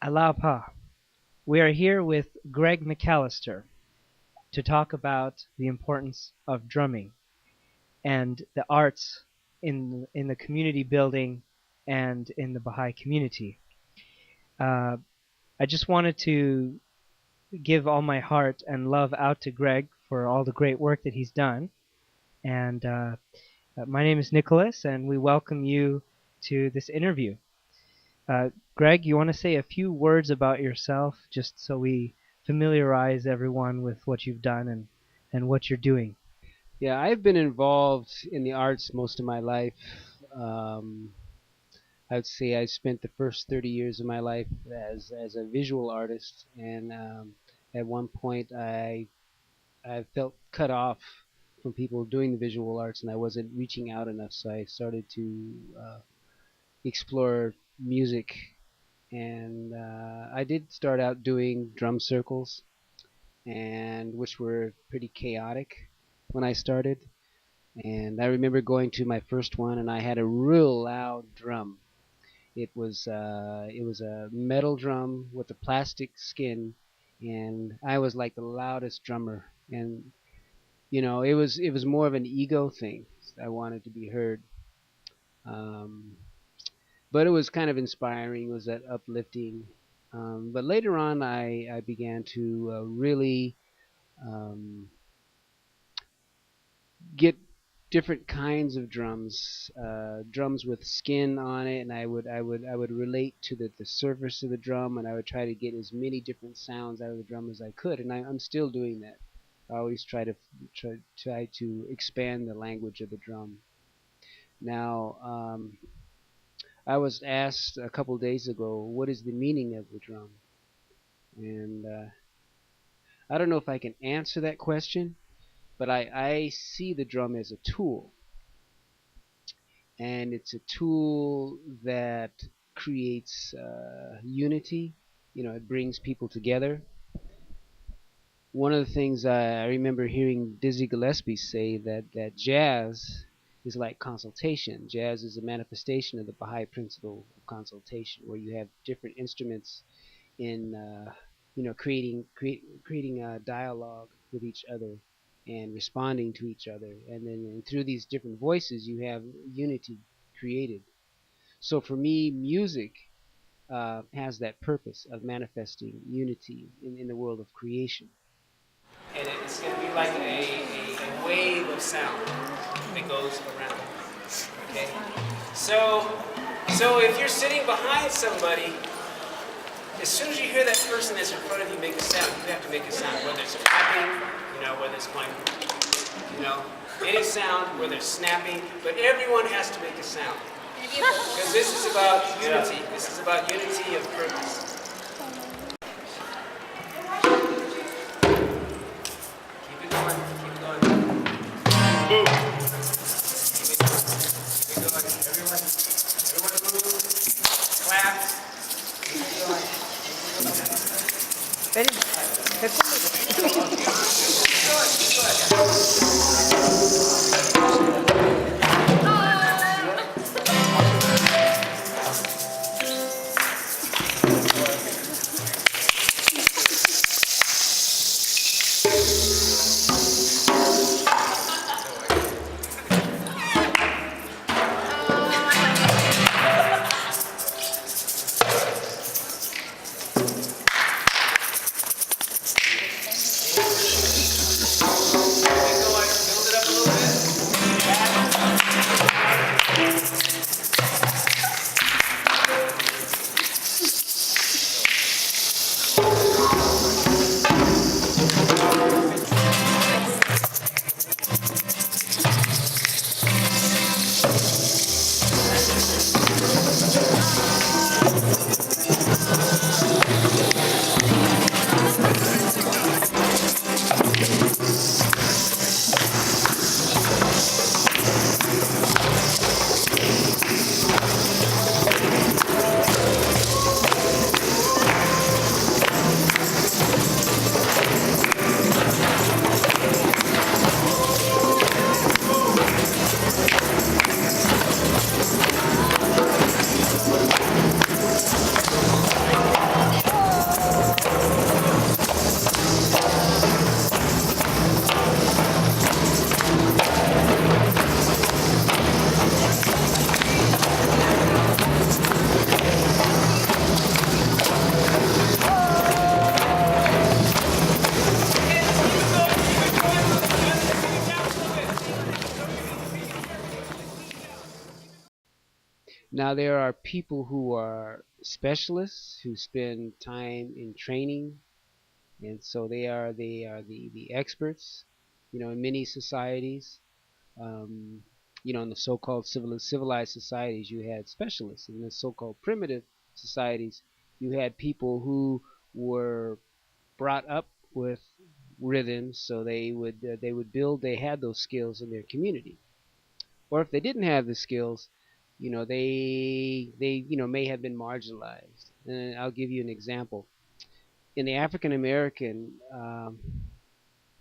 Alapa. We are here with Greg McAllister to talk about the importance of drumming and the arts in the community building and in the Baha'i community. Uh, I just wanted to give all my heart and love out to Greg for all the great work that he's done. And my name is Nicholas, and we welcome you to this interview. Greg, you want to say a few words about yourself just so we familiarize everyone with what you've done and what you're doing? Yeah, I've been involved in the arts most of my life. Um, I would say I spent the first 30 years of my life as a visual artist, and at one point I felt cut off from people doing the visual arts, and I wasn't reaching out enough. So I started to explore music, and I did start out doing drum circles, and which were pretty chaotic when I started. And I remember going to my first one, and I had a real loud drum. It was a metal drum with a plastic skin, and I was like the loudest drummer. And it was more of an ego thing. I wanted to be heard, um, but it was kind of inspiring. It was that uplifting. But later on, I began to really um, get different kinds of drums, drums with skin on it, and I would relate to the surface of the drum, and I would try to get as many different sounds out of the drum as I could, and I'm still doing that. I always try to expand the language of the drum. Now, I was asked a couple days ago, what is the meaning of the drum? And I don't know if I can answer that question, but I see the drum as a tool, and it's a tool that creates unity. It brings people together. One of the things I remember hearing Dizzy Gillespie say that jazz is like consultation. Jazz is a manifestation of the Baha'i principle of consultation, where you have different instruments in creating a dialogue with each other and responding to each other, and then through these different voices you have unity created. So for me, music has that purpose of manifesting unity in the world of creation. And it's going to be like a wave of sound that goes around. Okay, so if you're sitting behind somebody, as soon as you hear that person that's in front of you make a sound, you have to make a sound, whether it's clapping, whether it's going, any sound, whether it's snapping, but everyone has to make a sound. Because this is about unity. This is about unity of purpose. Keep it going. Keep it going. Move. Keep it going. Keep it going. Everyone move. Clap. Keep it going. Now there are people who are specialists who spend time in training, and so they are the experts, in many societies. Um, in the so-called civilized societies, you had specialists. In the so-called primitive societies, you had people who were brought up with rhythms, so they would build. They had those skills in their community, or if they didn't have the skills, they may have been marginalized. And I'll give you an example. In the African American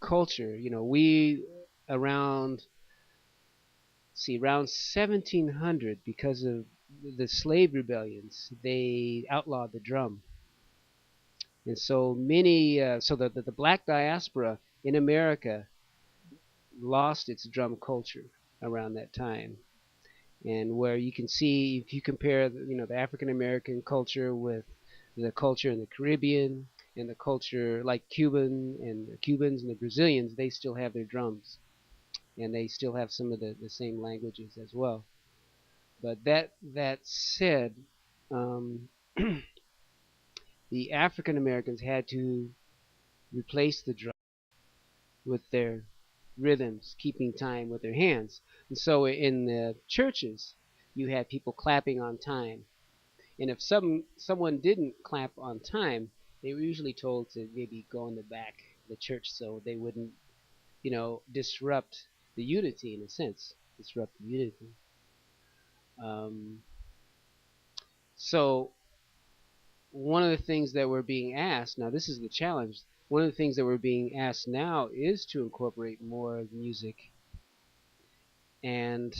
culture, we around around 1700, because of the slave rebellions, they outlawed the drum. And so many, so the black diaspora in America lost its drum culture around that time. And where you can see, if you compare, the African American culture with the culture in the Caribbean and the culture like the Cubans and the Brazilians, they still have their drums, and they still have some of the same languages as well. But that said, um, the African Americans had to replace the drum with their rhythms, keeping time with their hands. And so in the churches, you had people clapping on time. And if someone didn't clap on time, they were usually told to maybe go in the back of the church so they wouldn't, disrupt the unity, in a sense, disrupt the unity. Um, so one of the things that we're being asked now, this is the challenge. One of the things that we're being asked now is to incorporate more music. And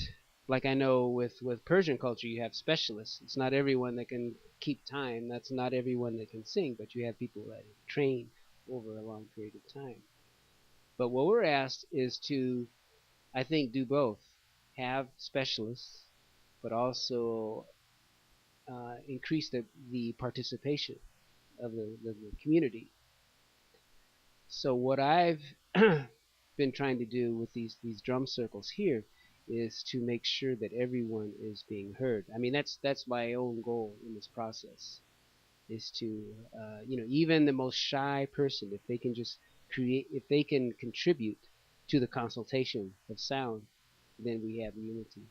like I know with Persian culture, you have specialists. It's not everyone that can keep time. That's not everyone that can sing, but you have people that train over a long period of time. But what we're asked is to, I think, do both. Have specialists, but also increase the participation of the community. So what I've been trying to do with these drum circles here is to make sure that everyone is being heard. I mean, that's my own goal in this process, is to even the most shy person, if they can just if they can contribute to the consultation of sound, then we have unity.